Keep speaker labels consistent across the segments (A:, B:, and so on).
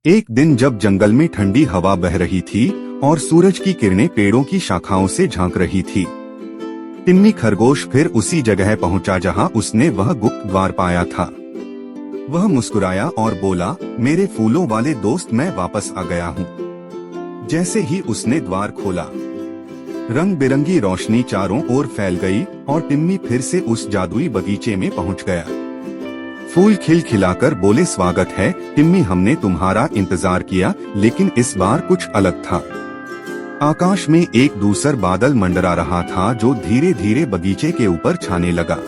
A: एक दिन जब जंगल में ठंडी हवा बह रही थी और सूरज की किरणें पेड़ों की शाखाओं से झांक रही थी, टिम्मी खरगोश फिर उसी जगह पहुंचा जहां उसने वह गुप्त द्वार पाया था। वह मुस्कुराया और बोला, मेरे फूलों वाले दोस्त, मैं वापस आ गया हूँ। जैसे ही उसने द्वार खोला, रंग बिरंगी रोशनी चारों ओर फैल गई और टिम्मी फिर से उस जादुई बगीचे में पहुंच गया। फूल खिलखिलाकर बोले, स्वागत है टिम्मी, हमने तुम्हारा इंतजार किया, लेकिन इस बार कुछ अलग था। आकाश में एक दूसर बादल मंडरा रहा था जो धीरे धीरे बगीचे के ऊपर छाने लगा।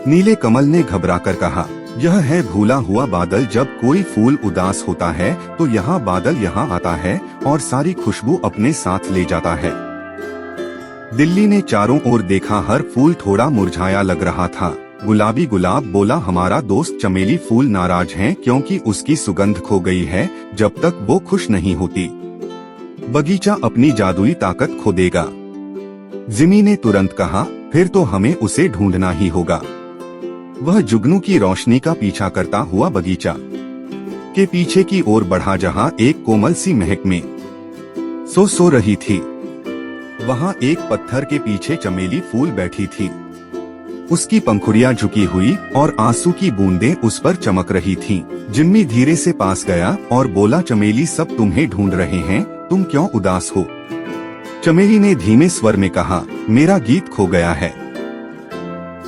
A: नीले कमल ने घबराकर कहा, यह है भूला हुआ बादल। जब कोई फूल उदास होता है तो यहाँ बादल यहाँ आता है और सारी खुशबू अपने साथ ले जाता है। दिल्ली ने चारों ओर देखा, हर फूल थोड़ा मुरझाया लग रहा था। गुलाबी गुलाब बोला, हमारा दोस्त चमेली फूल नाराज है क्योंकि उसकी सुगंध खो गई है। जब तक वो खुश नहीं होती, बगीचा अपनी जादुई ताकत खो देगा। जिमी ने तुरंत कहा, फिर तो हमें उसे ढूंढना ही होगा। वह जुगनू की रोशनी का पीछा करता हुआ बगीचा के पीछे की ओर बढ़ा जहां एक कोमल सी महक में सो रही थी। वहां एक पत्थर के पीछे चमेली फूल बैठी थी। उसकी पंखुड़ियां झुकी हुई और आंसू की बूंदें उस पर चमक रही थीं। जिम्मी धीरे से पास गया और बोला, चमेली, सब तुम्हें ढूंढ रहे हैं, तुम क्यों उदास हो? चमेली ने धीमे स्वर में कहा, मेरा गीत खो गया है।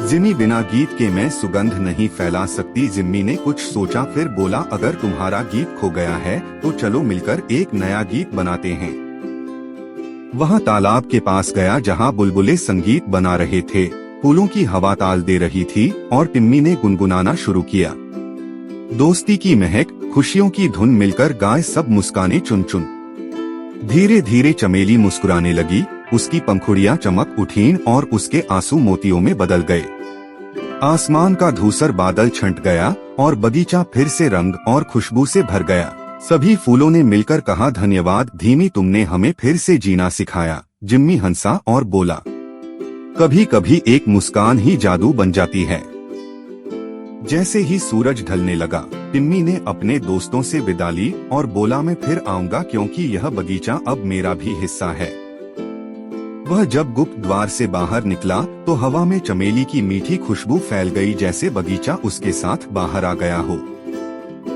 A: जिम्मी, बिना गीत के मैं सुगंध नहीं फैला सकती। जिम्मी ने कुछ सोचा, फिर बोला, अगर तुम्हारा गीत खो गया है तो चलो मिलकर एक नया गीत बनाते हैं। वह तालाब के पास गया जहां बुलबुले संगीत बना रहे थे। फूलों की हवा ताल दे रही थी और टिम्मी ने गुनगुनाना शुरू किया। दोस्ती की महक, खुशियों की धुन मिलकर गाए सब मुस्काने चुन चुन। धीरे धीरे चमेली मुस्कुराने लगी, उसकी पंखुड़ियां चमक उठीं और उसके आंसू मोतियों में बदल गए। आसमान का धूसर बादल छंट गया और बगीचा फिर से रंग और खुशबू से भर गया। सभी फूलों ने मिलकर कहा, धन्यवाद धीमी, तुमने हमें फिर से जीना सिखाया। जिम्मी हंसा और बोला, कभी कभी एक मुस्कान ही जादू बन जाती है। जैसे ही सूरज ढलने लगा, टिम्मी ने अपने दोस्तों से विदा ली और बोला, मैं फिर आऊंगा क्योंकि यह बगीचा अब मेरा भी हिस्सा है। वह जब गुप्त द्वार से बाहर निकला तो हवा में चमेली की मीठी खुशबू फैल गई, जैसे बगीचा उसके साथ बाहर आ गया हो।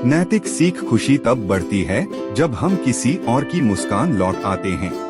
A: नैतिक सीख, खुशी तब बढ़ती है जब हम किसी और की मुस्कान लौट आते हैं।